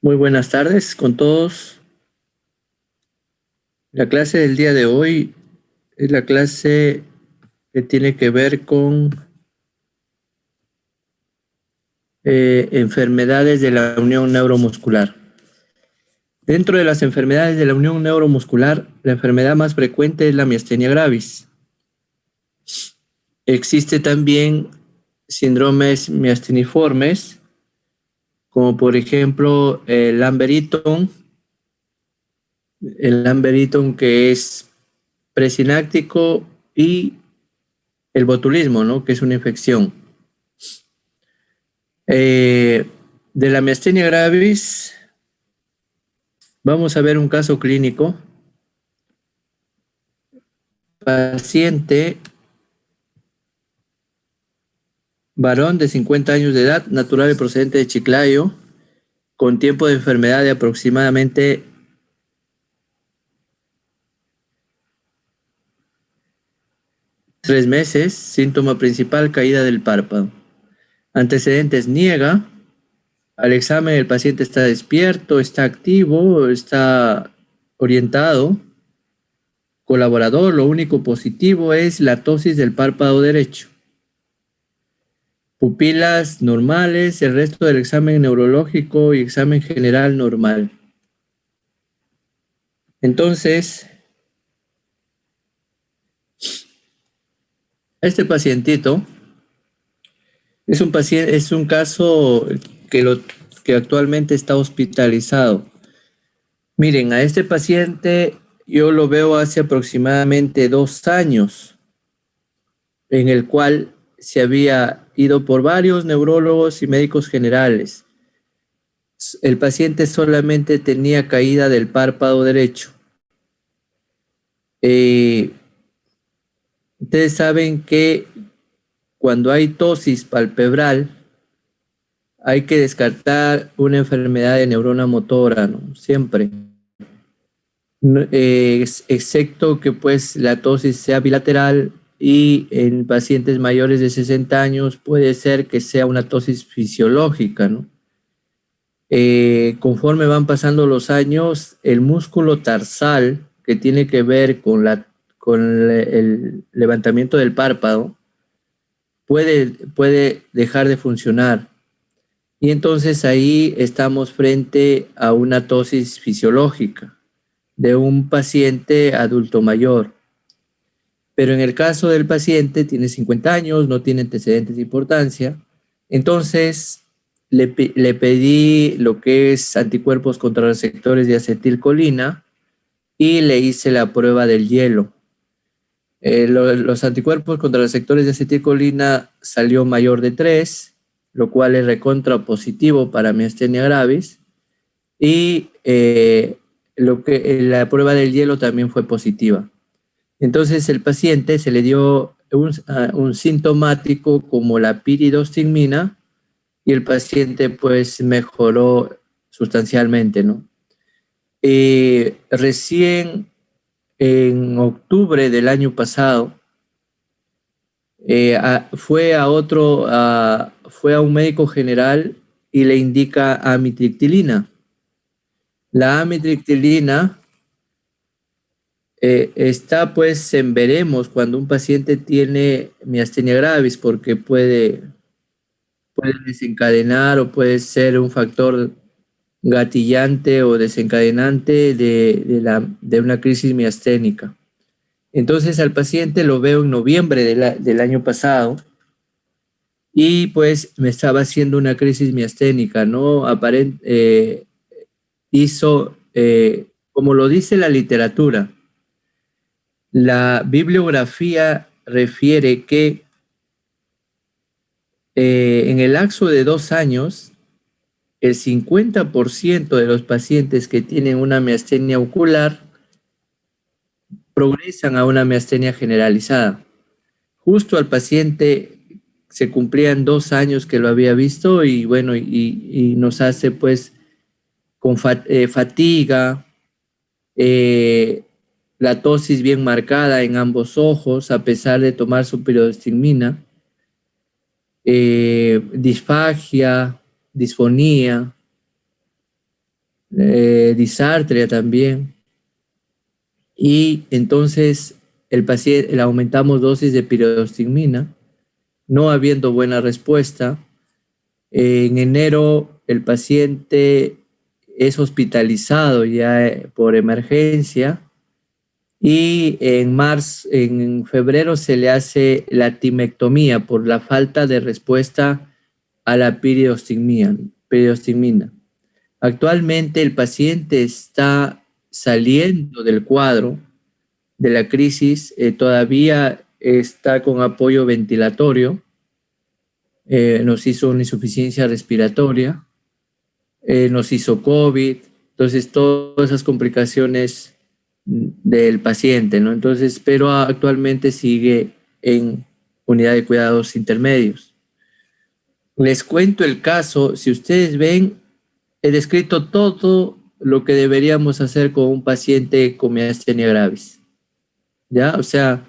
Muy buenas tardes con todos. La clase del día de hoy es la clase que tiene que ver con enfermedades de la unión neuromuscular. Dentro de las enfermedades de la unión neuromuscular, la enfermedad más frecuente es la miastenia gravis. Existe también síndromes miasteniformes, como por ejemplo el Lambert-Eaton que es presináptico, y el botulismo, ¿no? Que es una infección. De la miastenia gravis, vamos a ver un caso clínico. Paciente, varón de 50 años de edad, natural y procedente de Chiclayo, con tiempo de enfermedad de aproximadamente 3 meses, síntoma principal, caída del párpado. Antecedentes: niega. Al examen el paciente está despierto, está activo, está orientado, colaborador. Lo único positivo es la tosis del párpado derecho. Pupilas normales, el resto del examen neurológico y examen general normal. Entonces, este pacientito es un caso que actualmente está hospitalizado. Miren, a este paciente yo lo veo hace aproximadamente 2 años, en el cual se había ido por varios neurólogos y médicos generales. El paciente solamente tenía caída del párpado derecho. Ustedes saben que cuando hay tosis palpebral hay que descartar una enfermedad de neurona motora, ¿no? Siempre. Excepto que pues la tosis sea bilateral, y en pacientes mayores de 60 años puede ser que sea una tosis fisiológica, ¿no? Conforme van pasando los años, el músculo tarsal, que tiene que ver con el levantamiento del párpado, puede dejar de funcionar. Y entonces ahí estamos frente a una tosis fisiológica de un paciente adulto mayor. Pero en el caso del paciente, tiene 50 años, no tiene antecedentes de importancia, entonces le pedí lo que es anticuerpos contra receptores de acetilcolina y le hice la prueba del hielo. Los anticuerpos contra receptores de acetilcolina salió mayor de 3, lo cual es recontra positivo para miastenia gravis, y la prueba del hielo también fue positiva. Entonces el paciente se le dio un sintomático como la piridostigmina, y el paciente pues mejoró sustancialmente, ¿no? Recién en octubre del año pasado fue a un médico general y le indica amitriptilina. La amitriptilina está pues en veremos cuando un paciente tiene miastenia gravis, porque puede desencadenar o puede ser un factor gatillante o desencadenante de una crisis miasténica. Entonces al paciente lo veo en noviembre del año pasado, y pues me estaba haciendo una crisis miasténica, ¿no? Hizo, como lo dice la literatura, la bibliografía refiere que en el lapso de 2 años, el 50% de los pacientes que tienen una miastenia ocular progresan a una miastenia generalizada. Justo al paciente se cumplían 2 años que lo había visto, y bueno, y nos hace pues con fatiga, la tosis bien marcada en ambos ojos, a pesar de tomar su piridostigmina, disfagia, disfonía. disartria también. Y entonces el paciente, le aumentamos dosis de pirostigmina, no habiendo buena respuesta. En enero el paciente es hospitalizado ya por emergencia y en febrero se le hace la timectomía por la falta de respuesta a la pirostigmina. Actualmente el paciente está saliendo del cuadro de la crisis, todavía está con apoyo ventilatorio, nos hizo una insuficiencia respiratoria, nos hizo COVID, entonces todas esas complicaciones del paciente, ¿no? Entonces, pero actualmente sigue en unidad de cuidados intermedios. Les cuento el caso, si ustedes ven, he descrito todo lo que deberíamos hacer con un paciente con miastenia gravis, ¿ya? O sea,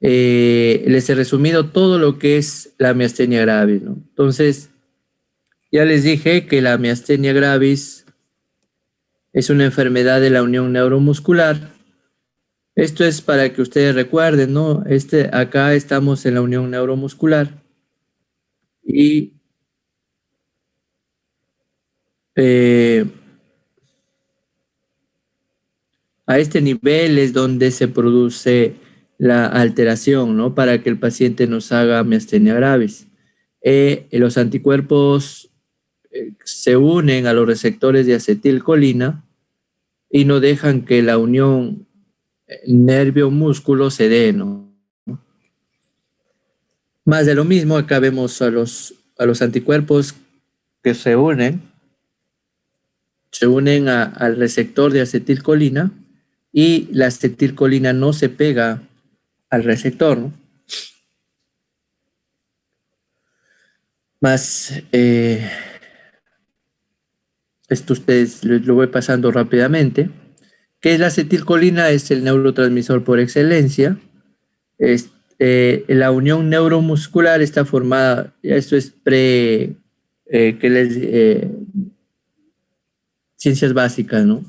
les he resumido todo lo que es la miastenia gravis, ¿no? Entonces, ya les dije que la miastenia gravis es una enfermedad de la unión neuromuscular. Esto es para que ustedes recuerden, ¿no? Acá estamos en la unión neuromuscular y eh, a este nivel es donde se produce la alteración, ¿no? Para que el paciente nos haga miastenia gravis. Los anticuerpos se unen a los receptores de acetilcolina y no dejan que la unión nervio-músculo se dé, ¿no? Más de lo mismo, acá vemos a los anticuerpos que se unen al receptor de acetilcolina y la acetilcolina no se pega al receptor, ¿no? Más, esto ustedes lo voy pasando rápidamente. ¿Qué es la acetilcolina? Es el neurotransmisor por excelencia. La unión neuromuscular está formada, esto es ciencias básicas, ¿no?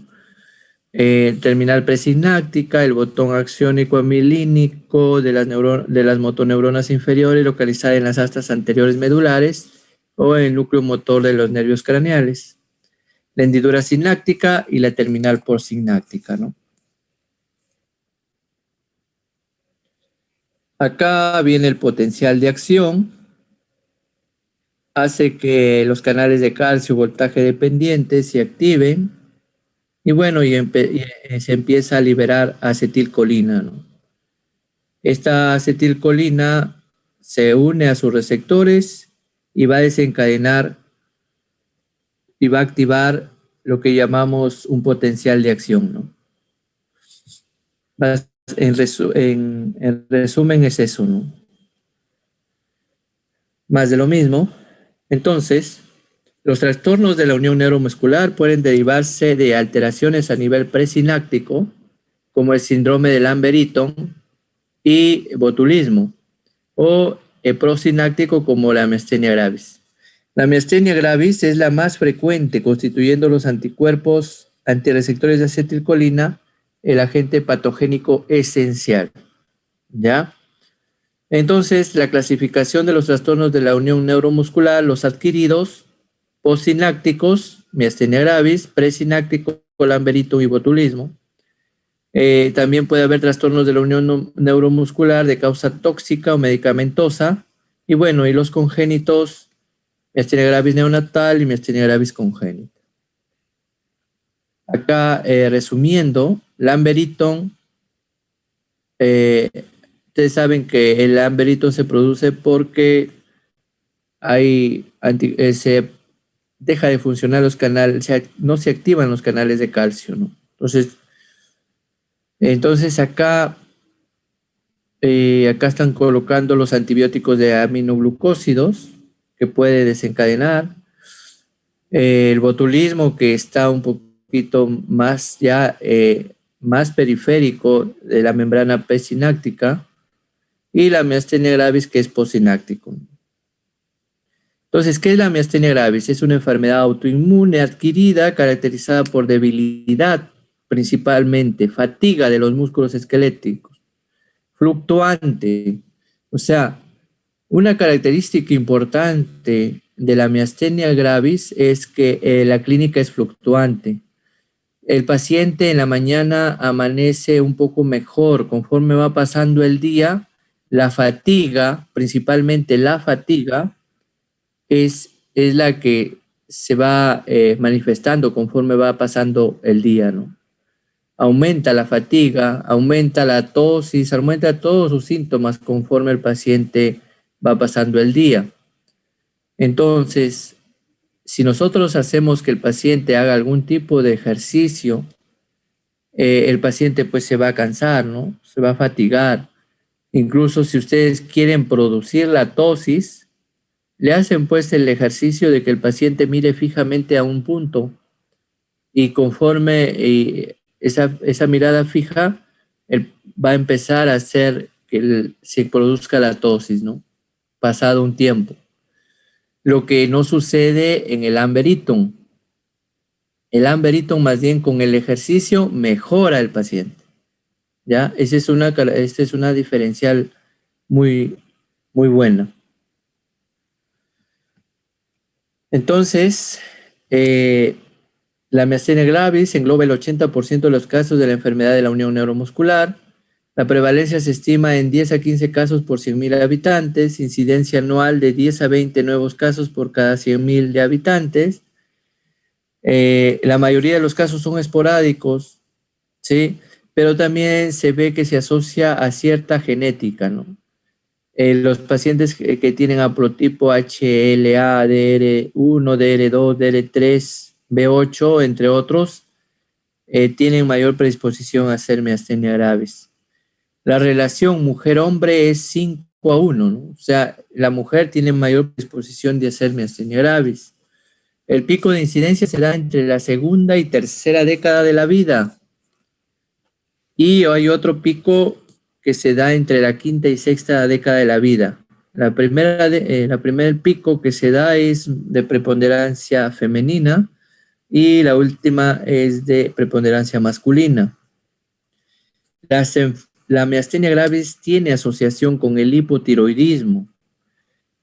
Terminal presináptica, el botón axiónico amilínico de las motoneuronas inferiores localizada en las astas anteriores medulares o en el núcleo motor de los nervios craneales. La hendidura sináptica y la terminal postsináptica, ¿no? Acá viene el potencial de acción, hace que los canales de calcio voltaje dependiente se activen y bueno, se empieza a liberar acetilcolina, ¿no? Esta acetilcolina se une a sus receptores y va a desencadenar y va a activar lo que llamamos un potencial de acción, ¿no? En resumen es eso, ¿no? Más de lo mismo. Entonces, los trastornos de la unión neuromuscular pueden derivarse de alteraciones a nivel presináptico, como el síndrome de Lambert-Eaton y botulismo, o prosináptico como la miastenia gravis. La miastenia gravis es la más frecuente, constituyendo los anticuerpos antirreceptores de acetilcolina el agente patogénico esencial, ¿ya? Entonces, la clasificación de los trastornos de la unión neuromuscular, los adquiridos, postsinápticos, miastenia gravis, presináptico, Lambert-Eaton y botulismo. También puede haber trastornos de la unión neuromuscular de causa tóxica o medicamentosa. Y bueno, y los congénitos, miastenia gravis neonatal y miastenia gravis congénita. Acá, resumiendo, Lambert-Eaton, ustedes saben que el Lambert-Eaton se produce porque se deja de funcionar los canales, no se activan los canales de calcio, ¿no? Entonces acá están colocando los antibióticos de aminoglucósidos que puede desencadenar. El botulismo, que está un poquito más ya más periférico de la membrana presináptica, y la miastenia gravis, que es postsináptico. Entonces, ¿qué es la miastenia gravis? Es una enfermedad autoinmune adquirida caracterizada por debilidad, principalmente fatiga de los músculos esqueléticos, fluctuante. O sea, una característica importante de la miastenia gravis es que la clínica es fluctuante. El paciente en la mañana amanece un poco mejor. Conforme va pasando el día, la fatiga, principalmente la fatiga, es la que se va manifestando conforme va pasando el día, ¿no? Aumenta la fatiga, aumenta la tosis, aumenta todos sus síntomas conforme el paciente va pasando el día. Entonces, si nosotros hacemos que el paciente haga algún tipo de ejercicio, el paciente pues se va a cansar, ¿no? Se va a fatigar. Incluso si ustedes quieren producir la tosis, le hacen pues el ejercicio de que el paciente mire fijamente a un punto y conforme esa mirada fija, él va a empezar a hacer que se produzca la tosis, ¿no? Pasado un tiempo. Lo que no sucede en el Amber-Eaton. El Amber-Eaton más bien con el ejercicio mejora el paciente. ¿Ya? Esta es una diferencial muy, muy buena. Entonces, la miastenia gravis engloba el 80% de los casos de la enfermedad de la unión neuromuscular. La prevalencia se estima en 10 a 15 casos por 100.000 habitantes, incidencia anual de 10 a 20 nuevos casos por cada 100.000 de habitantes. La mayoría de los casos son esporádicos, ¿sí? Pero también se ve que se asocia a cierta genética, ¿no? Los pacientes que tienen haplotipo HLA, DR1, DR2, DR3, B8, entre otros, tienen mayor predisposición a hacer miastenia gravis. La relación mujer-hombre es 5:1, ¿no? O sea, la mujer tiene mayor predisposición de hacer miastenia gravis. El pico de incidencia se da entre la segunda y tercera década de la vida. Y hay otro pico que se da entre la quinta y sexta década de la vida. La primera pico que se da es de preponderancia femenina y la última es de preponderancia masculina. La miastenia gravis tiene asociación con el hipotiroidismo,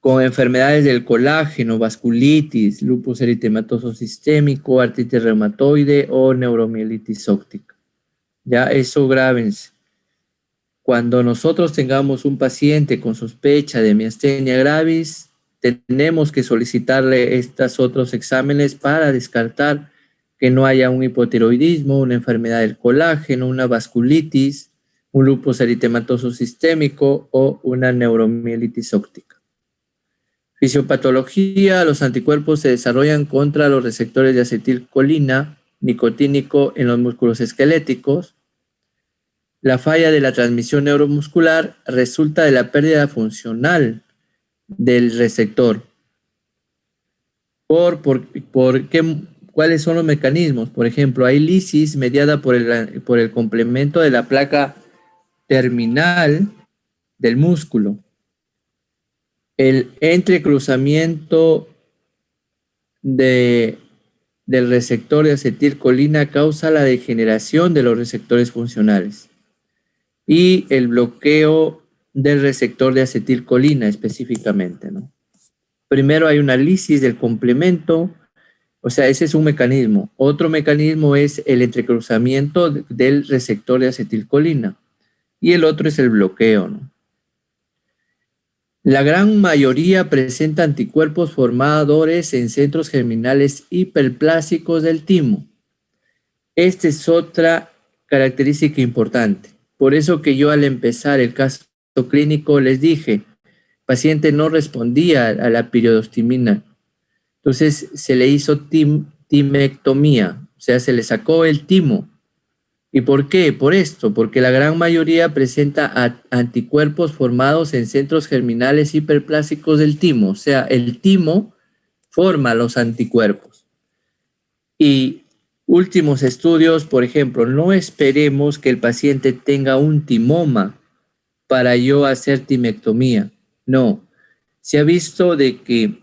con enfermedades del colágeno, vasculitis, lupus eritematoso sistémico, artritis reumatoide o neuromielitis óptica. Ya eso grábense. Cuando nosotros tengamos un paciente con sospecha de miastenia gravis, tenemos que solicitarle estos otros exámenes para descartar que no haya un hipotiroidismo, una enfermedad del colágeno, una vasculitis, un lupus eritematoso sistémico o una neuromielitis óptica. Fisiopatología: los anticuerpos se desarrollan contra los receptores de acetilcolina nicotínico en los músculos esqueléticos. La falla de la transmisión neuromuscular resulta de la pérdida funcional del receptor. ¿Cuáles son los mecanismos? Por ejemplo, hay lisis mediada por el complemento de la placa terminal del músculo. El entrecruzamiento del receptor de acetilcolina causa la degeneración de los receptores funcionales y el bloqueo del receptor de acetilcolina específicamente, ¿no? Primero hay una lisis del complemento, o sea, ese es un mecanismo. Otro mecanismo es el entrecruzamiento del receptor de acetilcolina y el otro es el bloqueo, ¿no? La gran mayoría presenta anticuerpos formadores en centros germinales hiperplásicos del timo. Esta es otra característica importante. Por eso que yo al empezar el caso clínico les dije, el paciente no respondía a la piridostimina. Entonces se le hizo timectomía, o sea, se le sacó el timo. ¿Y por qué? Por esto, porque la gran mayoría presenta anticuerpos formados en centros germinales hiperplásicos del timo. O sea, el timo forma los anticuerpos. Y últimos estudios, por ejemplo, no esperemos que el paciente tenga un timoma para yo hacer timectomía. No, se ha visto de que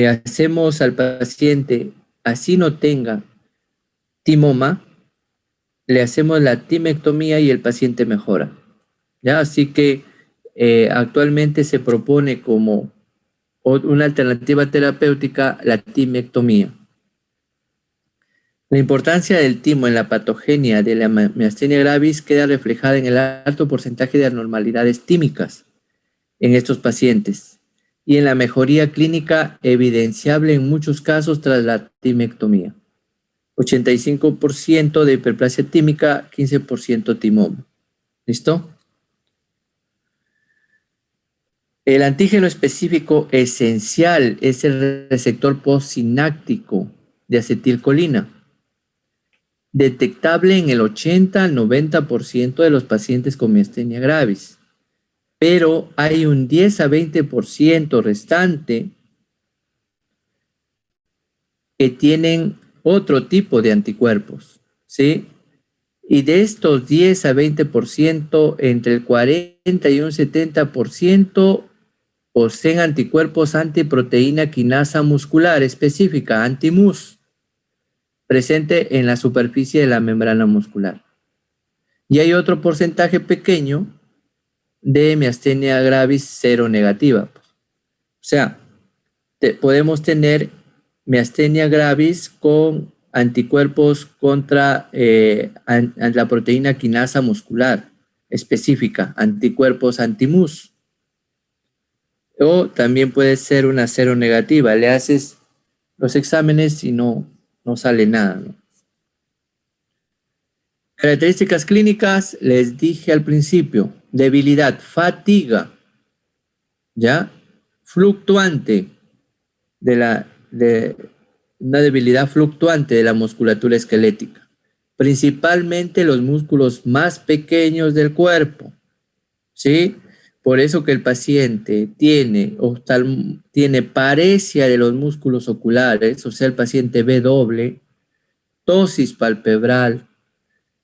hacemos al paciente, así no tenga timoma, le hacemos la timectomía y el paciente mejora. ¿Ya? Así que actualmente se propone como una alternativa terapéutica la timectomía. La importancia del timo en la patogenia de la miastenia gravis queda reflejada en el alto porcentaje de anormalidades tímicas en estos pacientes y en la mejoría clínica evidenciable en muchos casos tras la timectomía. 85% de hiperplasia tímica, 15% timoma. ¿Listo? El antígeno específico esencial es el receptor postsináptico de acetilcolina, detectable en el 80 al 90% de los pacientes con miastenia gravis, pero hay un 10 a 20% restante que tienen otro tipo de anticuerpos, ¿sí? Y de estos 10 a 20%, entre el 40 y un 70% poseen anticuerpos antiproteína quinasa muscular específica, anti-MUS, presente en la superficie de la membrana muscular. Y hay otro porcentaje pequeño de miastenia gravis seronegativa. O sea, podemos tener miastenia gravis con anticuerpos contra la proteína quinasa muscular específica, anticuerpos anti-MUS. O también puede ser una seronegativa. Le haces los exámenes y no sale nada, ¿no? Características clínicas, les dije al principio, debilidad, fatiga, ¿ya? Fluctuante, una debilidad fluctuante de la musculatura esquelética, principalmente los músculos más pequeños del cuerpo, ¿sí? Por eso que el paciente tiene paresia de los músculos oculares, o sea, el paciente ve doble, ptosis palpebral,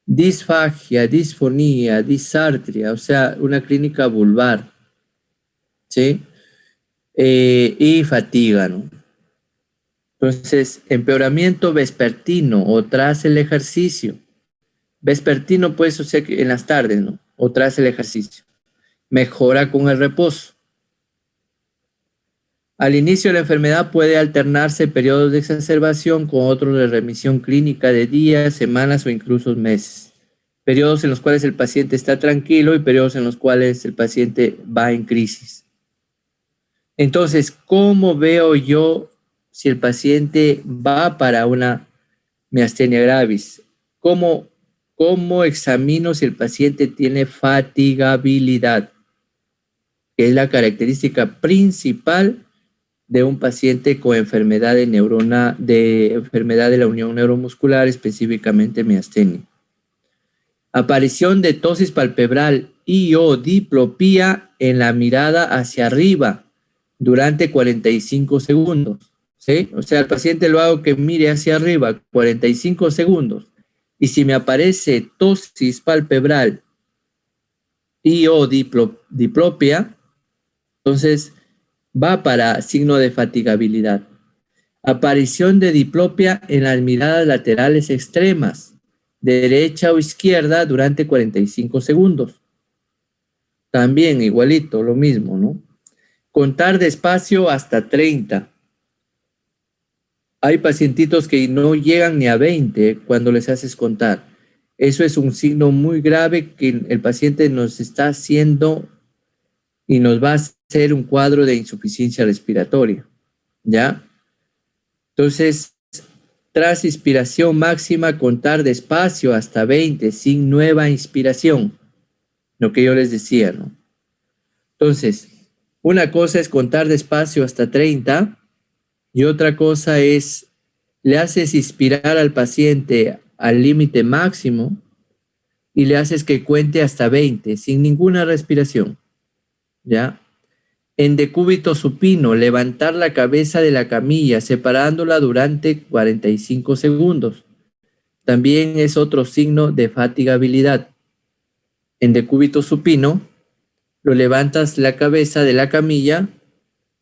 disfagia, disfonía, disartria, o sea, una clínica vulvar, ¿sí? Y fatiga, ¿no? Entonces, empeoramiento vespertino o tras el ejercicio. Vespertino, pues, o sea, que en las tardes, ¿no? O tras el ejercicio. Mejora con el reposo. Al inicio de la enfermedad puede alternarse periodos de exacerbación con otros de remisión clínica de días, semanas o incluso meses. Periodos en los cuales el paciente está tranquilo y periodos en los cuales el paciente va en crisis. Entonces, ¿cómo veo yo si el paciente va para una miastenia gravis? ¿Cómo examino si el paciente tiene fatigabilidad? Que es la característica principal de un paciente con enfermedad de enfermedad de la unión neuromuscular, específicamente miastenia. Aparición de ptosis palpebral y o diplopía en la mirada hacia arriba durante 45 segundos. ¿Sí? O sea, al paciente lo hago que mire hacia arriba 45 segundos. Y si me aparece ptosis palpebral y o diplopia, entonces va para signo de fatigabilidad. Aparición de diplopia en las miradas laterales extremas, derecha o izquierda, durante 45 segundos. También igualito, lo mismo, ¿no? Contar despacio hasta 30. Hay pacientitos que no llegan ni a 20 cuando les haces contar. Eso es un signo muy grave que el paciente nos está haciendo y nos va a hacer un cuadro de insuficiencia respiratoria, ¿ya? Entonces, tras inspiración máxima, contar despacio hasta 20 sin nueva inspiración, lo que yo les decía, ¿no? Entonces, una cosa es contar despacio hasta 30 y otra cosa es, le haces inspirar al paciente al límite máximo y le haces que cuente hasta 20 sin ninguna respiración, ¿ya? En decúbito supino, levantar la cabeza de la camilla separándola durante 45 segundos. También es otro signo de fatigabilidad. En decúbito supino, lo levantas la cabeza de la camilla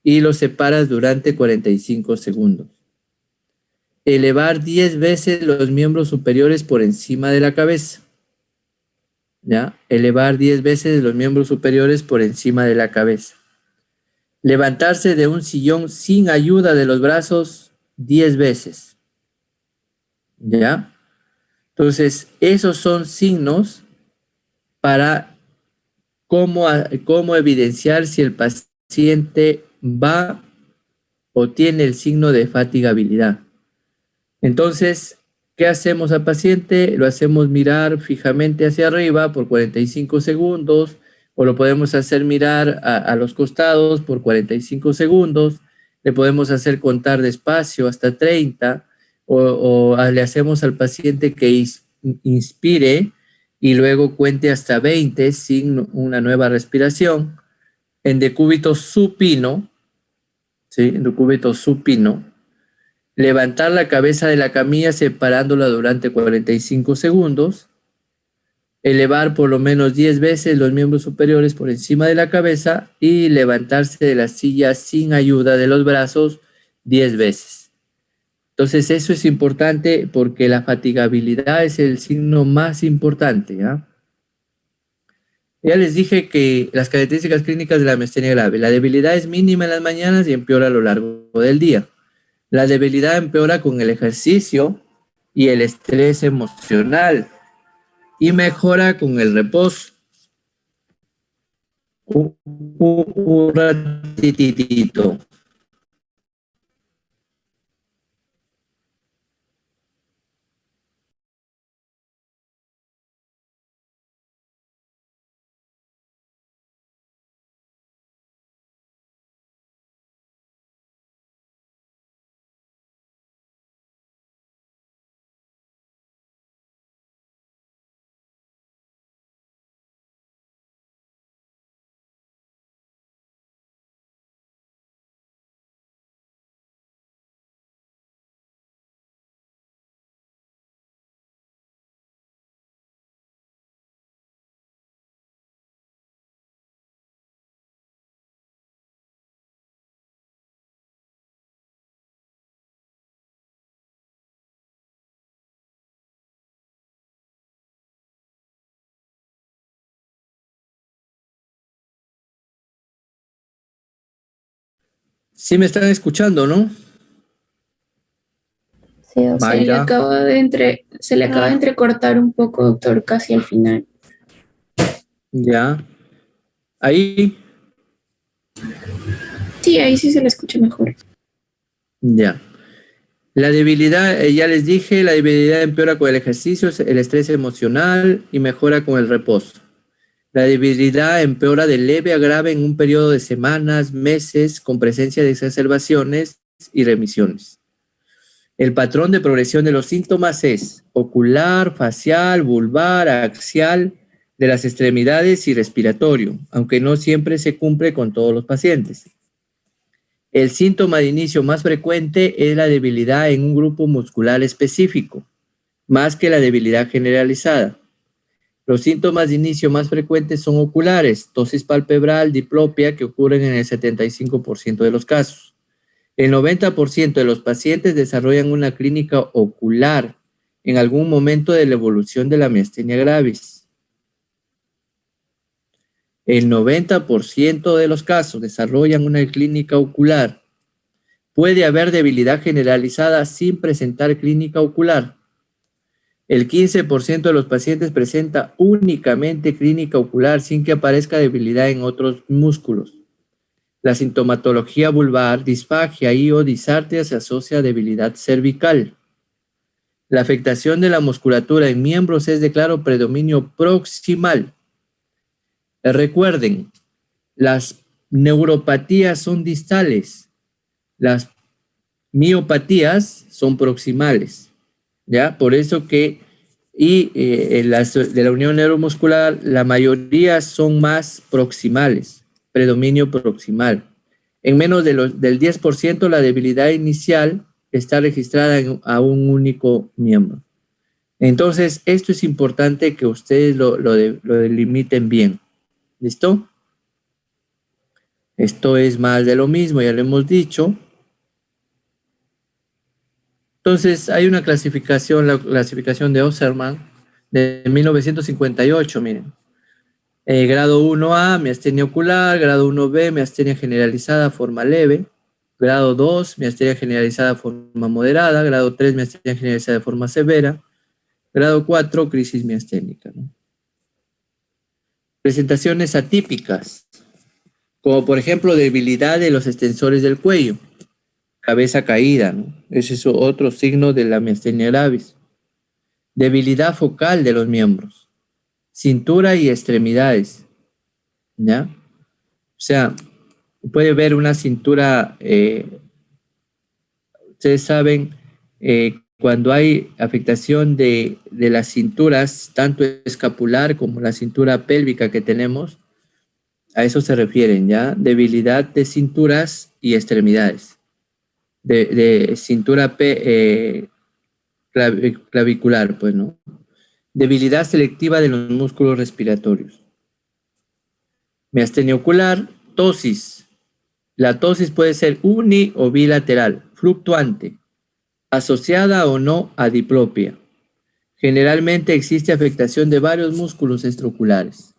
y lo separas durante 45 segundos. Elevar 10 veces los miembros superiores por encima de la cabeza. ¿Ya? Elevar 10 veces los miembros superiores por encima de la cabeza. Levantarse de un sillón sin ayuda de los brazos 10 veces. ¿Ya? Entonces, esos son signos para cómo evidenciar si el paciente va o tiene el signo de fatigabilidad. Entonces, ¿qué hacemos al paciente? Lo hacemos mirar fijamente hacia arriba por 45 segundos, o lo podemos hacer mirar a los costados por 45 segundos, le podemos hacer contar despacio hasta 30, o le hacemos al paciente que inspire y luego cuente hasta 20 sin una nueva respiración. En decúbito supino, ¿sí? En decúbito supino, levantar la cabeza de la camilla separándola durante 45 segundos, elevar por lo menos 10 veces los miembros superiores por encima de la cabeza y levantarse de la silla sin ayuda de los brazos 10 veces. Entonces eso es importante porque la fatigabilidad es el signo más importante, ¿ya? Ya les dije que las características clínicas de la miastenia grave. La debilidad es mínima en las mañanas y empeora a lo largo del día. La debilidad empeora con el ejercicio y el estrés emocional y mejora con el reposo. Un ratitito. Sí me están escuchando, ¿no? Sí, o sea, Mayra. se le acaba de entrecortar un poco, doctor, casi al final. Ya. Ahí. Sí, ahí sí se le escucha mejor. Ya. La debilidad, ya les dije, la debilidad empeora con el ejercicio, el estrés emocional y mejora con el reposo. La debilidad empeora de leve a grave en un periodo de semanas, meses, con presencia de exacerbaciones y remisiones. El patrón de progresión de los síntomas es ocular, facial, vulvar, axial, de las extremidades y respiratorio, aunque no siempre se cumple con todos los pacientes. El síntoma de inicio más frecuente es la debilidad en un grupo muscular específico, más que la debilidad generalizada. Los síntomas de inicio más frecuentes son oculares, tosis palpebral, diplopia, que ocurren en el 75% de los casos. El 90% de los pacientes desarrollan una clínica ocular en algún momento de la evolución de la miastenia gravis. El 90% de los casos desarrollan una clínica ocular. Puede haber debilidad generalizada sin presentar clínica ocular. El 15% de los pacientes presenta únicamente clínica ocular sin que aparezca debilidad en otros músculos. La sintomatología vulvar, disfagia y o disartria se asocia a debilidad cervical. La afectación de la musculatura en miembros es de claro predominio proximal. Recuerden, las neuropatías son distales, las miopatías son proximales, ¿ya? Por eso que, las de la unión neuromuscular, la mayoría son más proximales, predominio proximal. En menos del 10%, la debilidad inicial está registrada a un único miembro. Entonces, esto es importante que ustedes lo delimiten bien. ¿Listo? Esto es más de lo mismo, ya lo hemos dicho. Entonces, hay una clasificación, la clasificación de Osserman de 1958, miren. Grado 1A, miastenia ocular. Grado 1B, miastenia generalizada, forma leve. Grado 2, miastenia generalizada, forma moderada. Grado 3, miastenia generalizada de forma severa. Grado 4, crisis miasténica, ¿no? Presentaciones atípicas, como por ejemplo debilidad de los extensores del cuello, cabeza caída, ¿no? Ese es otro signo de la miastenia gravis. Debilidad focal de los miembros, cintura y extremidades, ¿ya? O sea, puede ver una cintura, ustedes saben, cuando hay afectación de las cinturas, tanto escapular como la cintura pélvica que tenemos, a eso se refieren, ¿ya? Debilidad de cinturas y extremidades. De cintura clavicular, pues, ¿no? Debilidad selectiva de los músculos respiratorios. Miastenia ocular, tosis. La tosis puede ser uni o bilateral, fluctuante, asociada o no a diplopia. Generalmente existe afectación de varios músculos extraoculares.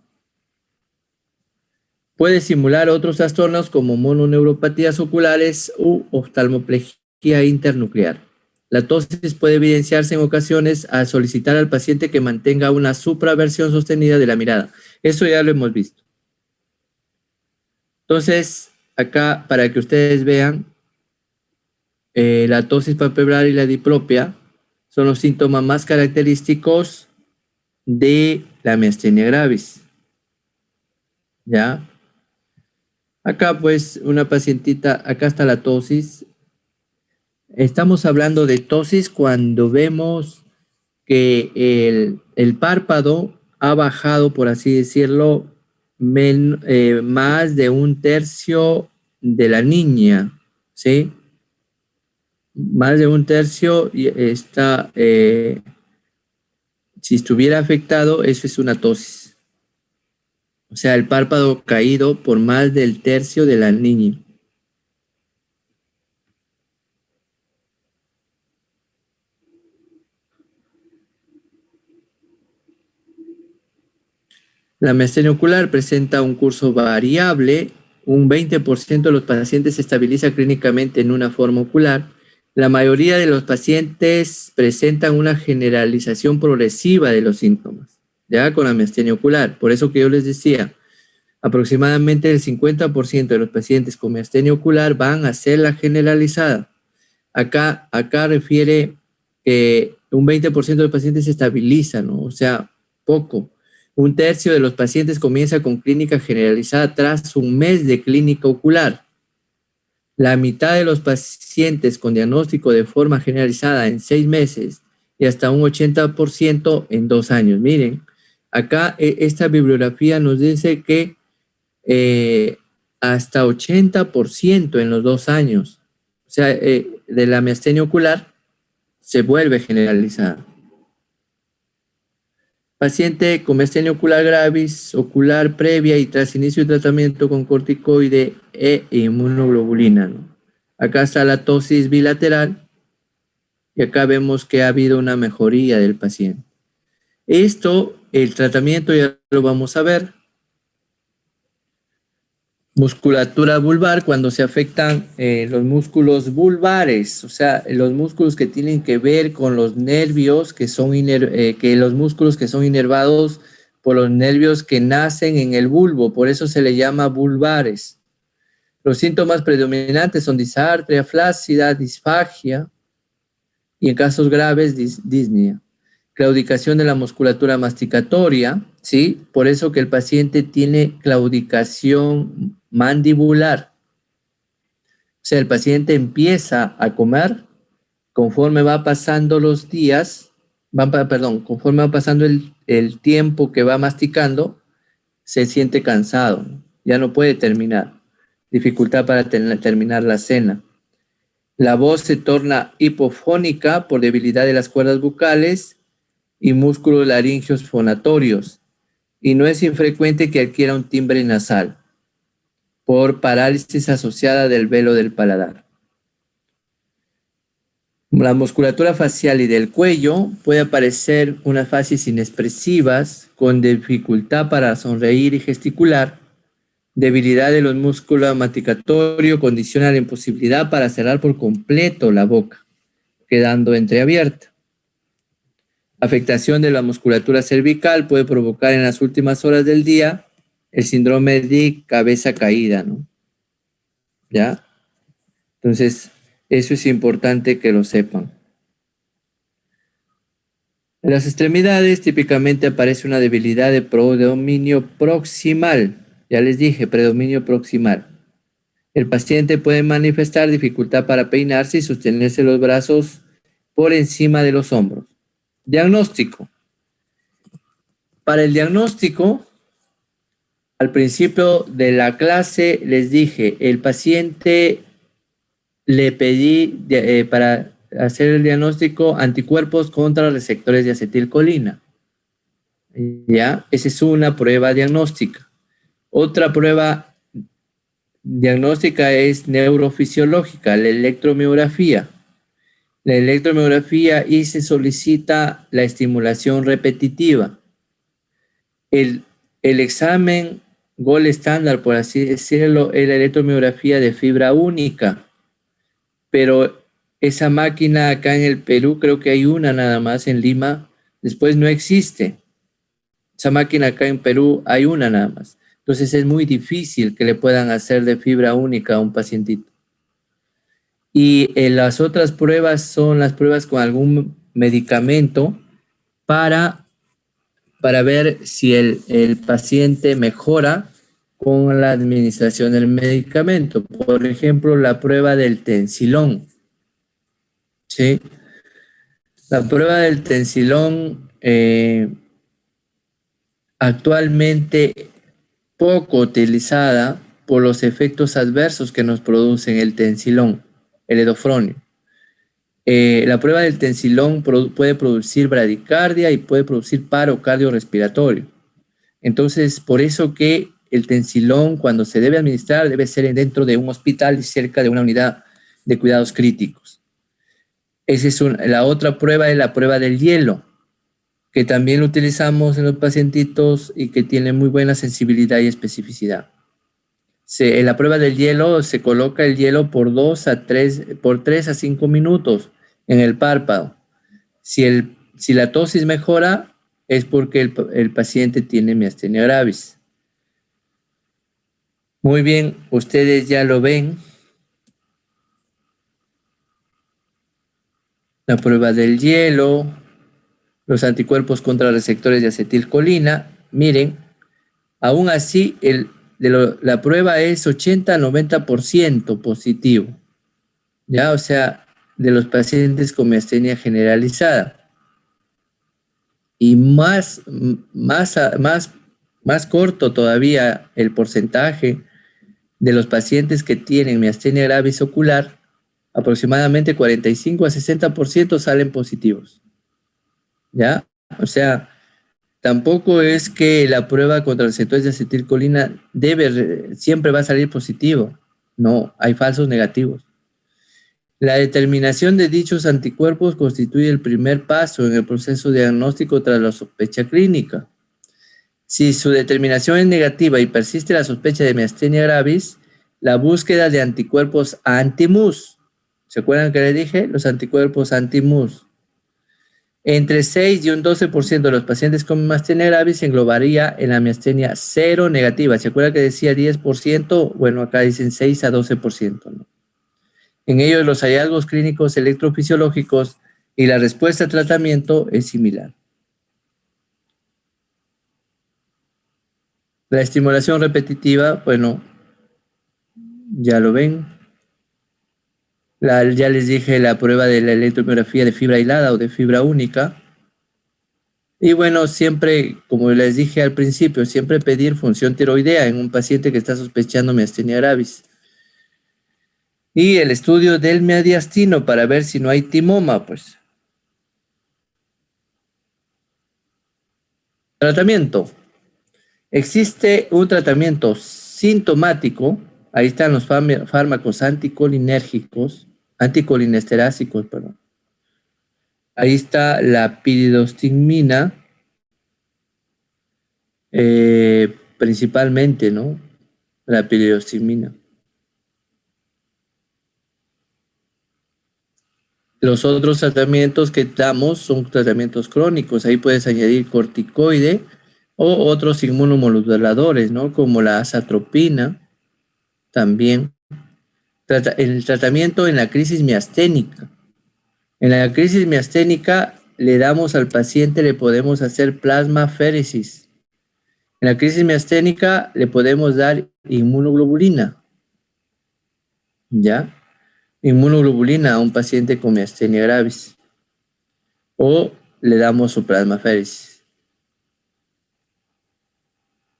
Puede simular otros trastornos como mononeuropatías oculares u oftalmoplegia internuclear. La tosis puede evidenciarse en ocasiones al solicitar al paciente que mantenga una supraversión sostenida de la mirada. Eso ya lo hemos visto. Entonces, acá, para que ustedes vean, la tosis palpebral y la diplopia son los síntomas más característicos de la miastenia gravis. ¿Ya? Acá, pues, una pacientita, acá está la tosis. Estamos hablando de tosis cuando vemos que el párpado ha bajado, por así decirlo, más de un tercio de la niña, ¿sí? Más de un tercio está, si estuviera afectado, eso es una tosis. O sea, el párpado caído por más del tercio de la niña. La miastenia ocular presenta un curso variable. Un 20% de los pacientes se estabiliza clínicamente en una forma ocular. La mayoría de los pacientes presentan una generalización progresiva de los síntomas, ya con la miastenia ocular. Por eso que yo les decía, aproximadamente el 50% de los pacientes con miastenia ocular van a ser la generalizada. Acá refiere que un 20% de los pacientes se estabilizan, ¿no? O sea, poco. Un tercio de los pacientes comienza con clínica generalizada tras un mes de clínica ocular. La mitad de los pacientes con diagnóstico de forma generalizada en 6 meses y hasta un 80% en 2 años. Miren, acá esta bibliografía nos dice que hasta 80% en los 2 años. O sea, de la miastenia ocular se vuelve generalizada. Paciente con miastenia ocular gravis, ocular previa y tras inicio de tratamiento con corticoide e inmunoglobulina, ¿no? Acá está la tosis bilateral y acá vemos que ha habido una mejoría del paciente. Esto, el tratamiento ya lo vamos a ver. Musculatura vulvar, cuando se afectan los músculos vulvares, o sea, los músculos que tienen que ver con los nervios, que los músculos que son inervados por los nervios que nacen en el bulbo, por eso se le llama vulvares. Los síntomas predominantes son disartria, flácida, disfagia y en casos graves disnea. Claudicación de la musculatura masticatoria, ¿sí? Por eso que el paciente tiene claudicación mandibular. O sea, el paciente empieza a comer conforme va pasando los días, conforme va pasando el tiempo que va masticando, se siente cansado, ¿no? Ya no puede terminar. Dificultad para terminar la cena. La voz se torna hipofónica por debilidad de las cuerdas bucales y músculos laringeos fonatorios, y no es infrecuente que adquiera un timbre nasal. por parálisis asociada del velo del paladar. La musculatura facial y del cuello puede aparecer unas facies inexpresivas con dificultad para sonreír y gesticular. Debilidad de los músculos masticatorios condiciona la imposibilidad para cerrar por completo la boca, quedando entreabierta. Afectación de la musculatura cervical puede provocar en las últimas horas del día el síndrome de cabeza caída, ¿no? ¿Ya? Entonces, eso es importante que lo sepan. En las extremidades típicamente aparece una debilidad de predominio proximal. Ya les dije, predominio proximal. El paciente puede manifestar dificultad para peinarse y sostenerse los brazos por encima de los hombros. Diagnóstico. Para el diagnóstico, al principio de la clase les dije, el paciente le pedí para hacer el diagnóstico anticuerpos contra receptores de acetilcolina. ¿Ya? Esa es una prueba diagnóstica. Otra prueba diagnóstica es neurofisiológica, la electromiografía. La electromiografía y se solicita la estimulación repetitiva. El examen gold estándar, por así decirlo, es la electromiografía de fibra única, pero esa máquina acá en el Perú creo que hay una nada más en Lima, después no existe. Esa máquina acá en Perú hay una nada más. Entonces es muy difícil que le puedan hacer de fibra única a un pacientito. Y las otras pruebas son las pruebas con algún medicamento para ver si el paciente mejora con la administración del medicamento. Por ejemplo, la prueba del tensilón. ¿Sí? La prueba del tensilón actualmente poco utilizada por los efectos adversos que nos producen el tensilón, el edofronio. La prueba del tensilón puede producir bradicardia y puede producir paro cardiorrespiratorio. Entonces, por eso que el tensilón, cuando se debe administrar, debe ser dentro de un hospital y cerca de una unidad de cuidados críticos. La otra prueba es la prueba del hielo, que también lo utilizamos en los pacientitos y que tiene muy buena sensibilidad y especificidad. En la prueba del hielo se coloca el hielo por 3 a 5 minutos en el párpado. Si la tosis mejora, es porque el paciente tiene miastenia gravis. Muy bien, ustedes ya lo ven. La prueba del hielo, los anticuerpos contra receptores de acetilcolina. Miren, aún así, la prueba es 80-90% positivo. ¿Ya? O sea, de los pacientes con miastenia generalizada. Y más corto todavía el porcentaje de los pacientes que tienen miastenia gravis ocular, aproximadamente 45 a 60% salen positivos. ¿Ya? O sea, tampoco es que la prueba contra receptores de acetilcolina siempre va a salir positivo. No, hay falsos negativos. La determinación de dichos anticuerpos constituye el primer paso en el proceso diagnóstico tras la sospecha clínica. Si su determinación es negativa y persiste la sospecha de miastenia gravis, la búsqueda de anticuerpos anti-MUS. ¿Se acuerdan que les dije? Los anticuerpos anti-MUS. Entre 6 y un 12% de los pacientes con miastenia gravis se englobaría en la miastenia cero negativa. ¿Se acuerdan que decía 10%? Bueno, acá dicen 6 a 12%, ¿no? En ellos los hallazgos clínicos electrofisiológicos y la respuesta al tratamiento es similar. La estimulación repetitiva, bueno, ya lo ven. Ya les dije la prueba de la electromiografía de fibra aislada o de fibra única. Y bueno, siempre, como les dije al principio, siempre pedir función tiroidea en un paciente que está sospechando miastenia gravis. Y el estudio del mediastino para ver si no hay timoma, pues. Tratamiento. Existe un tratamiento sintomático Ahí están los fármacos anticolinesterásicos, perdón. Ahí está la piridostigmina, principalmente, ¿no? La piridostigmina. Los otros tratamientos que damos son tratamientos crónicos. Ahí puedes añadir corticoide o otros inmunomoduladores, ¿no? Como la azatropina, también. El tratamiento en la crisis miasténica. En la crisis miasténica le damos al paciente, le podemos hacer plasmaféresis. En la crisis miasténica le podemos dar inmunoglobulina, ¿ya? Inmunoglobulina a un paciente con miastenia gravis. O le damos su plasmaféresis.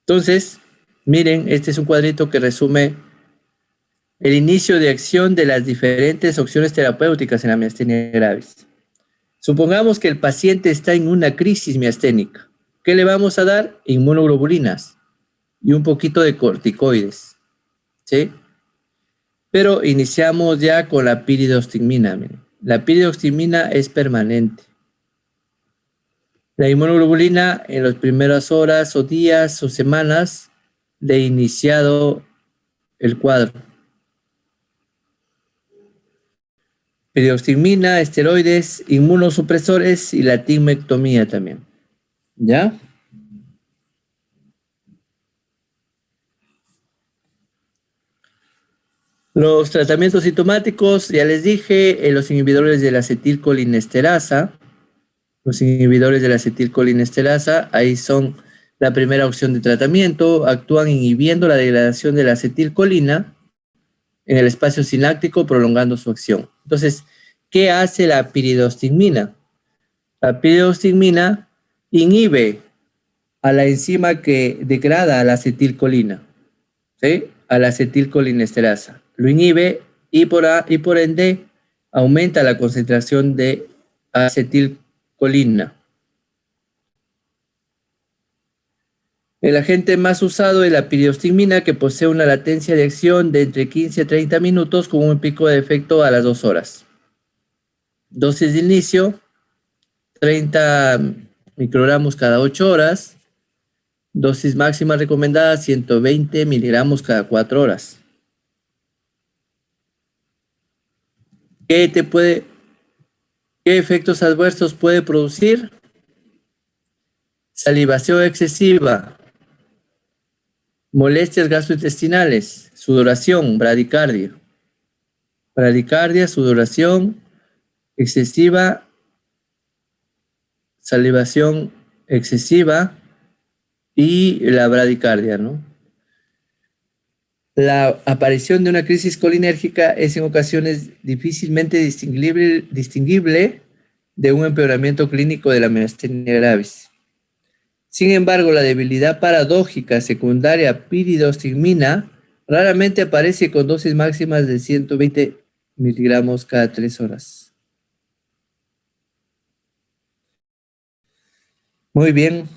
Entonces, miren, este es un cuadrito que resume el inicio de acción de las diferentes opciones terapéuticas en la miastenia gravis. Supongamos que el paciente está en una crisis miasténica. ¿Qué le vamos a dar? Inmunoglobulinas y un poquito de corticoides, ¿sí? Pero iniciamos ya con la piridostigmina. Miren. La piridostigmina es permanente. La inmunoglobulina en las primeras horas o días o semanas de iniciado el cuadro. Piridostigmina, esteroides, inmunosupresores y la tigmectomía también. ¿Ya? Los tratamientos sintomáticos, ya les dije, los inhibidores de la acetilcolinesterasa. Los inhibidores de la acetilcolinesterasa, ahí son la primera opción de tratamiento, actúan inhibiendo la degradación de la acetilcolina en el espacio sináptico, prolongando su acción. Entonces, ¿qué hace la piridostigmina? La piridostigmina inhibe a la enzima que degrada a la acetilcolina, ¿sí? A la acetilcolinesterasa. Lo inhibe y por ende aumenta la concentración de acetilcolina. El agente más usado es la piridostigmina, que posee una latencia de acción de entre 15 a 30 minutos con un pico de efecto a las 2 horas. Dosis de inicio, 30 microgramos cada 8 horas. Dosis máxima recomendada, 120 miligramos cada 4 horas. ¿Qué efectos adversos puede producir? Salivación excesiva, molestias gastrointestinales, sudoración, bradicardia. Bradicardia, sudoración excesiva, salivación excesiva y la bradicardia, ¿no? La aparición de una crisis colinérgica es en ocasiones difícilmente distinguible de un empeoramiento clínico de la miastenia gravis. Sin embargo, la debilidad paradójica secundaria a piridostigmina raramente aparece con dosis máximas de 120 miligramos cada 3 horas. Muy bien.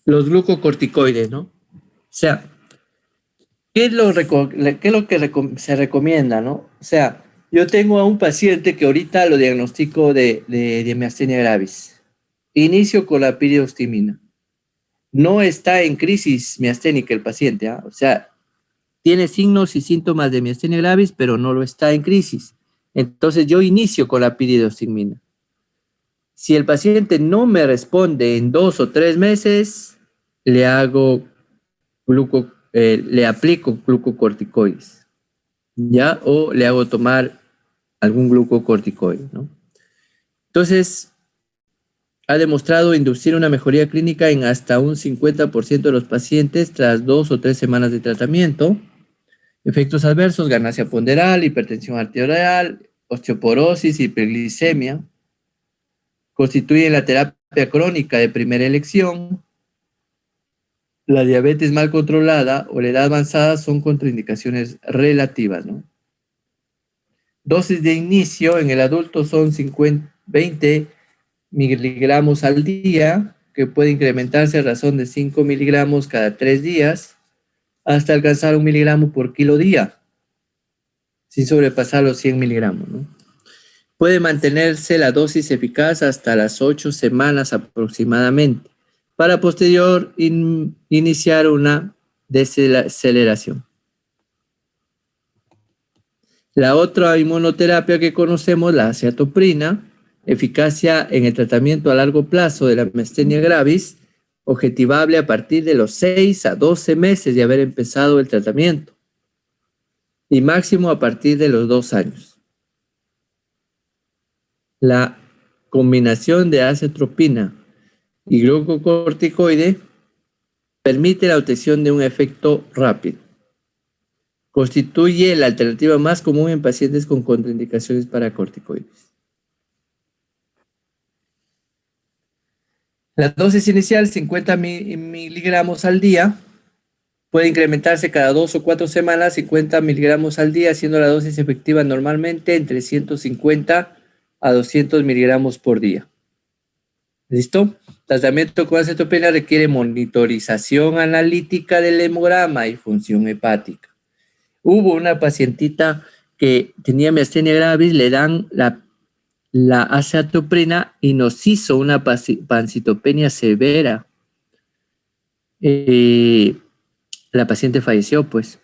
Los glucocorticoides, ¿no? O sea, ¿qué es lo que se recomienda, no? O sea, yo tengo a un paciente que ahorita lo diagnostico de miastenia gravis. Inicio con la piridostigmina. No está en crisis miasténica el paciente, ¿eh? O sea, tiene signos y síntomas de miastenia gravis, pero no lo está en crisis. Entonces yo inicio con la piridostigmina. Si el paciente no me responde en 2 o 3 meses, le aplico glucocorticoides, ¿ya? O le hago tomar algún glucocorticoide, ¿no? Entonces, ha demostrado inducir una mejoría clínica en hasta un 50% de los pacientes tras 2 o 3 semanas de tratamiento. Efectos adversos: ganancia ponderal, hipertensión arterial, osteoporosis, hiperglicemia. Constituyen la terapia crónica de primera elección. La diabetes mal controlada o la edad avanzada son contraindicaciones relativas, ¿no? Dosis de inicio en el adulto son 20 miligramos al día, que puede incrementarse a razón de 5 miligramos cada 3 días. hasta alcanzar 1 miligramo por kilo día, sin sobrepasar los 100 miligramos, ¿no? Puede mantenerse la dosis eficaz hasta las 8 semanas aproximadamente, para posterior iniciar una desaceleración. La otra inmunoterapia que conocemos, la aciatoprina, eficacia en el tratamiento a largo plazo de la miastenia gravis, objetivable a partir de los 6 a 12 meses de haber empezado el tratamiento y máximo a partir de los 2 años. La combinación de acetropina y glucocorticoide permite la obtención de un efecto rápido. Constituye la alternativa más común en pacientes con contraindicaciones para corticoides. La dosis inicial, 50 miligramos al día, puede incrementarse cada 2 o 4 semanas, 50 miligramos al día, siendo la dosis efectiva normalmente entre 150 a 200 miligramos por día. ¿Listo? Tratamiento con acetopenia requiere monitorización analítica del hemograma y función hepática. Hubo una pacientita que tenía miastenia gravis, le dan la acetoprina y nos hizo una pancitopenia severa. La paciente falleció, pues,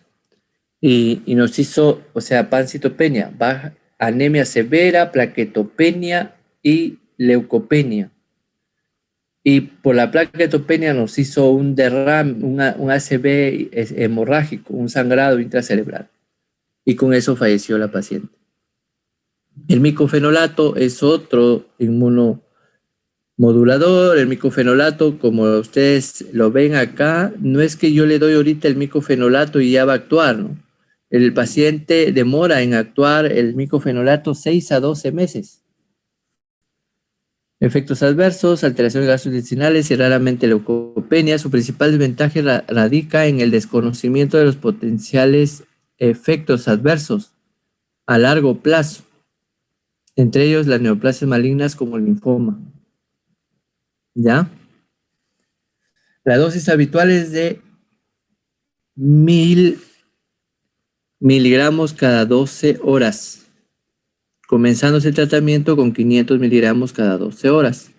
y nos hizo, o sea, pancitopenia, baja, anemia severa, plaquetopenia y leucopenia. Y por la plaquetopenia nos hizo un derrame, un ACV hemorrágico, un sangrado intracerebral. Y con eso falleció la paciente. El micofenolato es otro inmunomodulador. El micofenolato, como ustedes lo ven acá, no es que yo le doy ahorita el micofenolato y ya va a actuar, ¿no? El paciente demora en actuar el micofenolato 6 a 12 meses. Efectos adversos, alteraciones gastrointestinales y raramente leucopenia. Su principal desventaja radica en el desconocimiento de los potenciales efectos adversos a largo plazo, entre ellos las neoplasias malignas como el linfoma. ¿Ya? La dosis habitual es de 1000 miligramos cada 12 horas. Comenzándose el tratamiento con 500 miligramos cada 12 horas,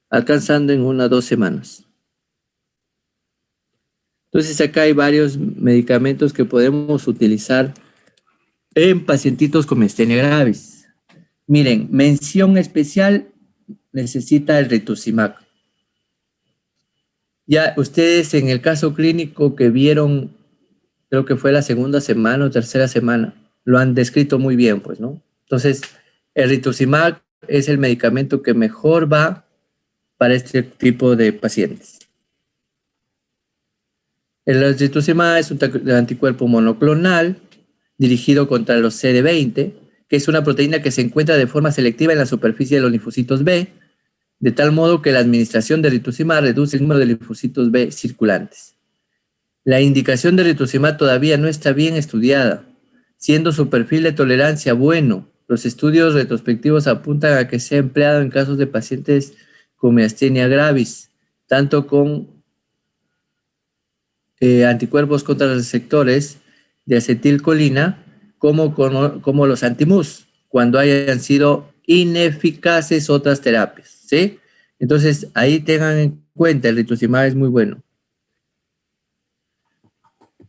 alcanzando en 1 o 2 semanas. Entonces acá hay varios medicamentos que podemos utilizar en pacientitos con miastenia gravis. Miren, mención especial necesita el rituximab. Ya ustedes en el caso clínico que vieron, creo que fue la segunda semana o tercera semana, lo han descrito muy bien, pues, ¿no? Entonces, el rituximab es el medicamento que mejor va para este tipo de pacientes. El rituximab es un anticuerpo monoclonal dirigido contra los CD20, que es una proteína que se encuentra de forma selectiva en la superficie de los linfocitos B, de tal modo que la administración de rituximab reduce el número de linfocitos B circulantes. La indicación de rituximab todavía no está bien estudiada, siendo su perfil de tolerancia bueno. Los estudios retrospectivos apuntan a que sea empleado en casos de pacientes con miastenia gravis, tanto con anticuerpos contra los receptores de acetilcolina como los antimus, cuando hayan sido ineficaces otras terapias, ¿sí? Entonces, ahí tengan en cuenta, el rituximab es muy bueno.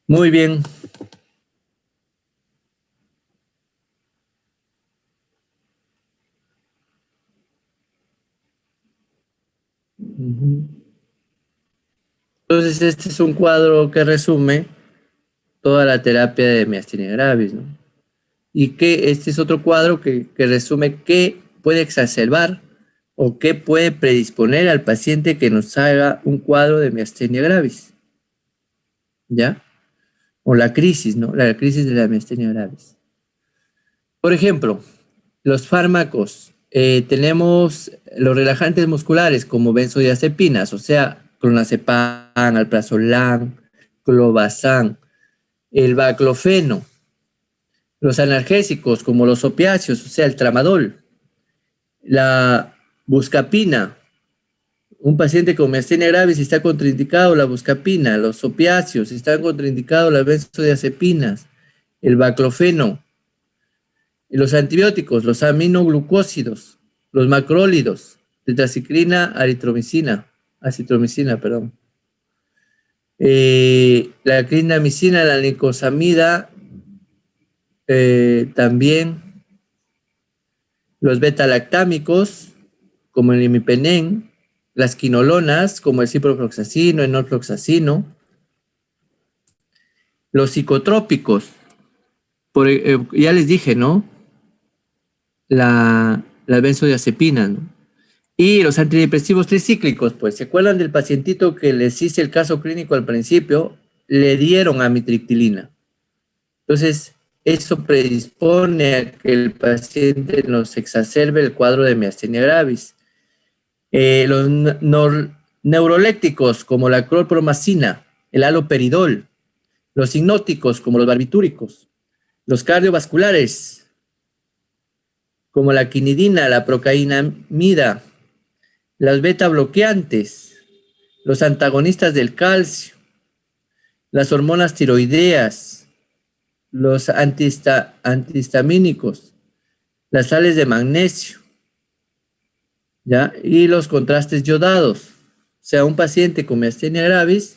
Muy bien. Entonces, este es un cuadro que resume toda la terapia de miastenia gravis, ¿no? Y que este es otro cuadro que resume qué puede exacerbar o qué puede predisponer al paciente que nos haga un cuadro de miastenia gravis. ¿Ya? O la crisis, ¿no? La crisis de la miastenia gravis. Por ejemplo, los fármacos. Tenemos los relajantes musculares como benzodiazepinas, o sea, clonazepam, alprazolam, clobazam, el baclofeno. Los analgésicos como los opiáceos, o sea, el tramadol, la buscapina, Un paciente con miastenia gravis está contraindicado la buscapina, los opiáceos, están contraindicados las benzodiazepinas, el baclofeno, los antibióticos, los aminoglucósidos, los macrólidos, tetraciclina, acitromicina, perdón. La clindamicina, la nicosamida, también los beta-lactámicos, como el imipenem, las quinolonas, como el ciprofloxacino, el norfloxacino, los psicotrópicos, ya les dije, ¿no? Las benzodiazepinas, ¿no? Y los antidepresivos tricíclicos, pues, ¿se acuerdan del pacientito que les hice el caso clínico al principio? Le dieron amitriptilina. Entonces, eso predispone a que el paciente nos exacerbe el cuadro de miastenia gravis. Los neurolépticos, como la clorpromacina, el haloperidol, los hipnóticos, como los barbitúricos, los cardiovasculares, como la quinidina, la procainamida, las beta bloqueantes, los antagonistas del calcio, las hormonas tiroideas, los antihistamínicos, las sales de magnesio, ¿ya? Y los contrastes yodados. O sea, un paciente con miastenia gravis,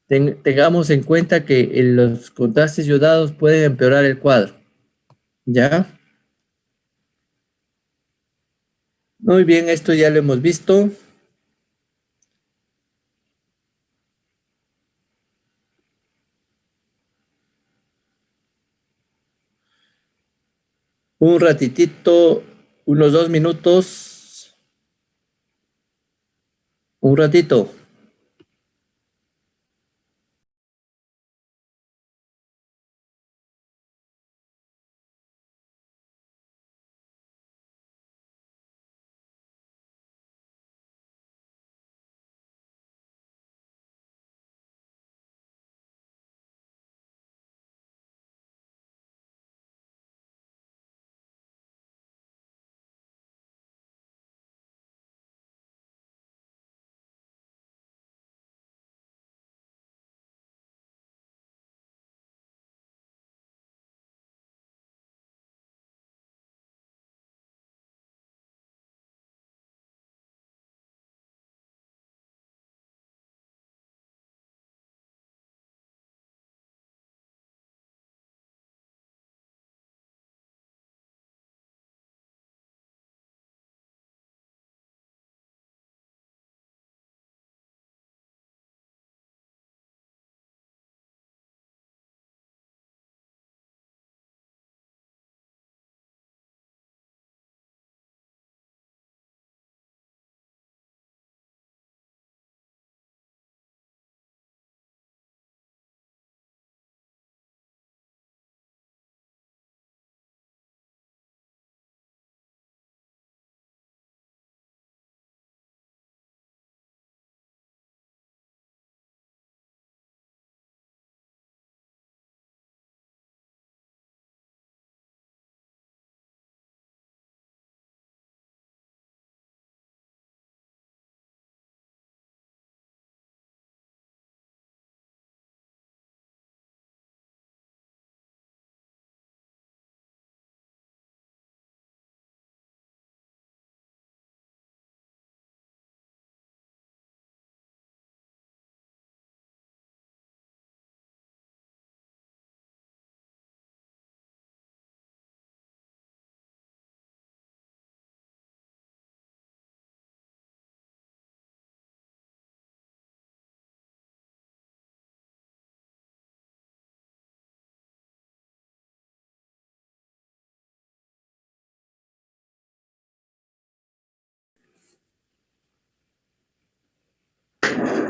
tengamos en cuenta que los contrastes yodados pueden empeorar el cuadro, ¿ya? Muy bien, esto ya lo hemos visto. Un ratitito, unos 2 minutos. Un ratito.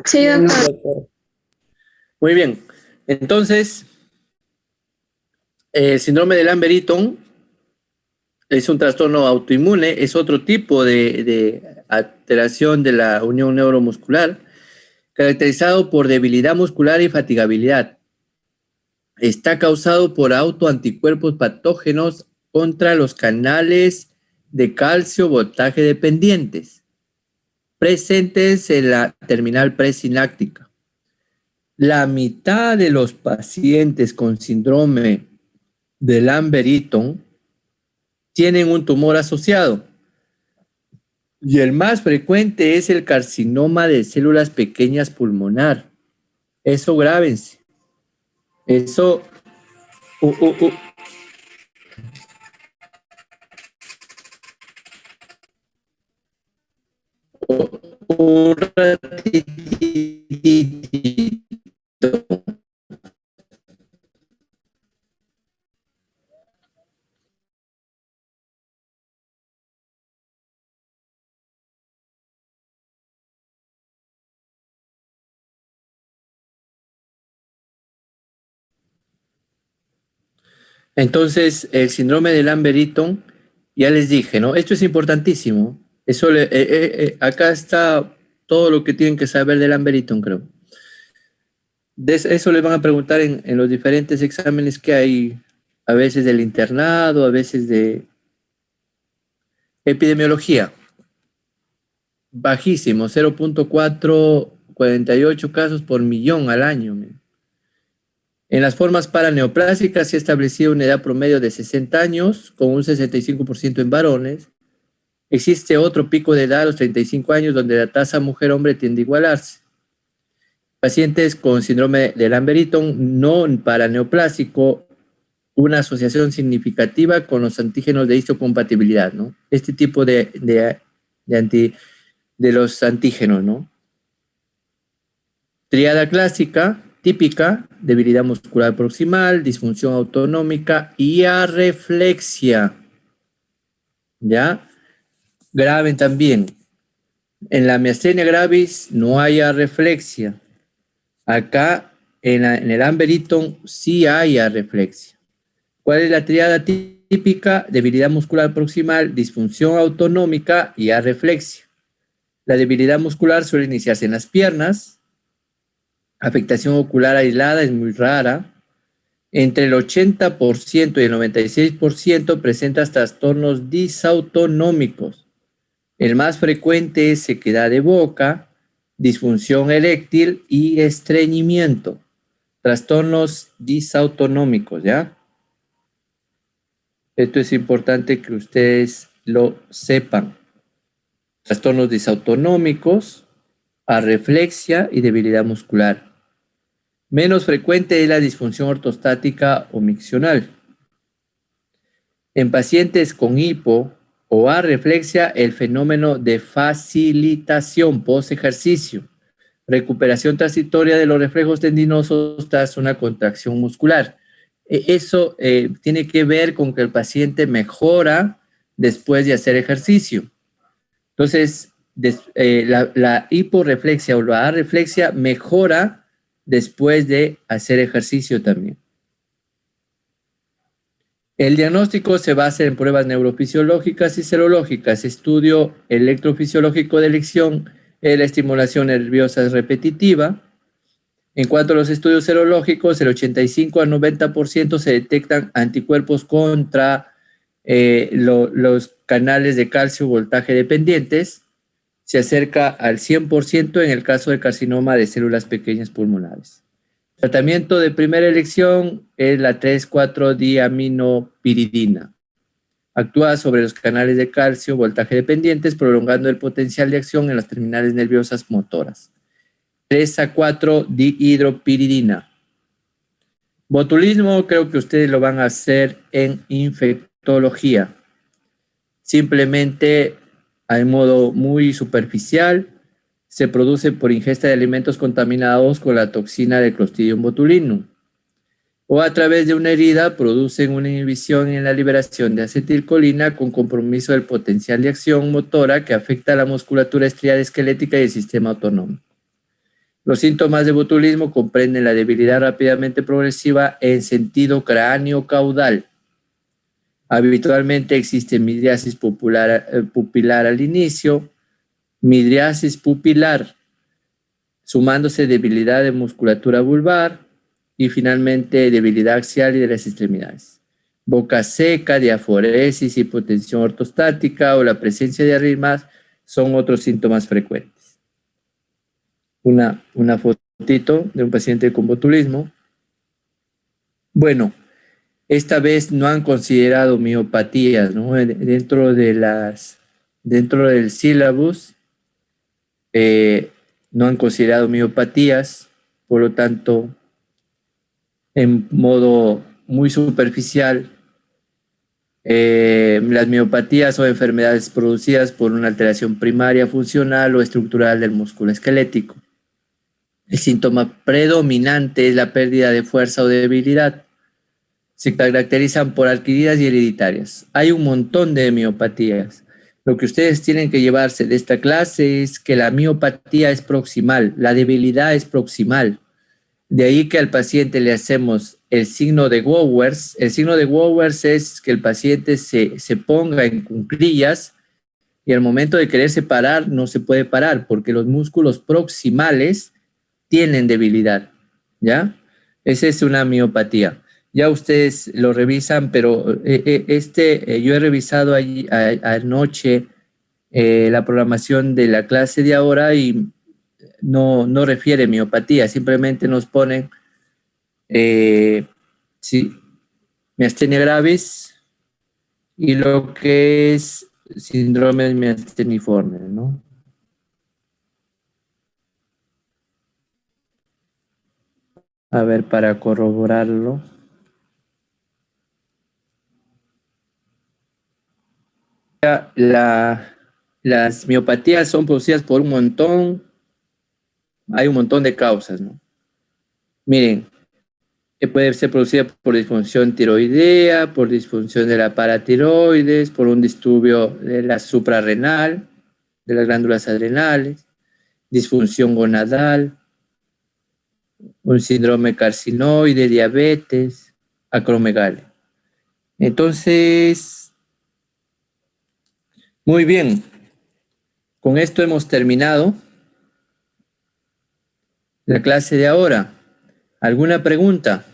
Sí, doctor. Muy bien. Entonces, el síndrome de Lambert-Eaton es un trastorno autoinmune, es otro tipo de alteración de la unión neuromuscular, caracterizado por debilidad muscular y fatigabilidad. Está causado por autoanticuerpos patógenos contra los canales de calcio voltaje dependientes. presentes en la terminal presináptica. La mitad de los pacientes con síndrome de Lambert-Eaton tienen un tumor asociado. Y el más frecuente es el carcinoma de células pequeñas pulmonar. Eso grábense. Eso. Un ratitito. Entonces, el síndrome de Lambert-Eaton, ya les dije, ¿no? Esto es importantísimo. Eso acá está todo lo que tienen que saber de Lambert-Eaton, creo. Eso les van a preguntar en los diferentes exámenes que hay, a veces del internado, a veces de epidemiología. Bajísimo, 0.448 casos por millón al año. En las formas paraneoplásicas se ha establecido una edad promedio de 60 años, con un 65% en varones. Existe otro pico de edad a los 35 años, donde la tasa mujer-hombre tiende a igualarse. Pacientes con síndrome de Lambert-Eaton no paraneoplásico, una asociación significativa con los antígenos de histocompatibilidad, ¿no? Este tipo de los antígenos, ¿no? Tríada clásica, típica, debilidad muscular proximal, disfunción autonómica y arreflexia. ¿Ya? Graben también. En la miastenia gravis no hay arreflexia. Acá, en el Lambert-Eaton, sí hay arreflexia. ¿Cuál es la tríada típica? Debilidad muscular proximal, disfunción autonómica y arreflexia. La debilidad muscular suele iniciarse en las piernas. Afectación ocular aislada es muy rara. Entre el 80% y el 96% presenta trastornos disautonómicos. El más frecuente es sequedad de boca, disfunción eréctil y estreñimiento. Trastornos disautonómicos, ¿ya? Esto es importante que ustedes lo sepan. Trastornos disautonómicos, arreflexia y debilidad muscular. Menos frecuente es la disfunción ortostática o miccional. En pacientes con hipo o arreflexia, el fenómeno de facilitación post-ejercicio, recuperación transitoria de los reflejos tendinosos tras una contracción muscular. Eso tiene que ver con que el paciente mejora después de hacer ejercicio. Entonces, la hiporreflexia o la arreflexia mejora después de hacer ejercicio también. El diagnóstico se basa en pruebas neurofisiológicas y serológicas, estudio electrofisiológico de elección, la estimulación nerviosa repetitiva. En cuanto a los estudios serológicos, el 85 al 90% se detectan anticuerpos contra los canales de calcio voltaje dependientes. Se acerca al 100% en el caso del carcinoma de células pequeñas pulmonares. Tratamiento de primera elección es la 3,4-diaminopiridina. Actúa sobre los canales de calcio voltaje dependientes, prolongando el potencial de acción en las terminales nerviosas motoras. 3,4-dihidropiridina. Botulismo creo que ustedes lo van a hacer en infectología. Simplemente, a modo muy superficial, se produce por ingesta de alimentos contaminados con la toxina de Clostridium botulinum. O a través de una herida producen una inhibición en la liberación de acetilcolina con compromiso del potencial de acción motora que afecta a la musculatura estriada esquelética y el sistema autonómico. Los síntomas de botulismo comprenden la debilidad rápidamente progresiva en sentido cráneo-caudal. Habitualmente existe midriasis pupilar al inicio, midriasis pupilar, sumándose debilidad de musculatura vulvar y finalmente debilidad axial y de las extremidades. Boca seca, diaforesis, hipotensión ortostática o la presencia de arritmias son otros síntomas frecuentes. Una fotito de un paciente con botulismo. Bueno, esta vez no han considerado miopatías, ¿no? Dentro del sílabus no han considerado miopatías, por lo tanto, en modo muy superficial, las miopatías son enfermedades producidas por una alteración primaria, funcional o estructural del músculo esquelético. El síntoma predominante es la pérdida de fuerza o debilidad. Se caracterizan por adquiridas y hereditarias. Hay un montón de miopatías. Lo que ustedes tienen que llevarse de esta clase es que la miopatía es proximal, la debilidad es proximal. De ahí que al paciente le hacemos el signo de Wowers. El signo de Wowers es que el paciente se ponga en cuclillas y al momento de quererse parar no se puede parar porque los músculos proximales tienen debilidad, ¿ya? Esa es una miopatía. Ya ustedes lo revisan, pero yo he revisado anoche la programación de la clase de ahora y no refiere miopatía, simplemente nos ponen sí, miastenia gravis y lo que es síndrome miasteniforme, ¿no? A ver, para corroborarlo. Las miopatías son producidas por hay un montón de causas, ¿no? Miren, puede ser producida por disfunción tiroidea, por disfunción de la paratiroides, por un disturbio de la suprarrenal, de las glándulas adrenales, disfunción gonadal, un síndrome carcinoide, diabetes, acromegalia. Entonces, muy bien, con esto hemos terminado la clase de ahora. ¿Alguna pregunta?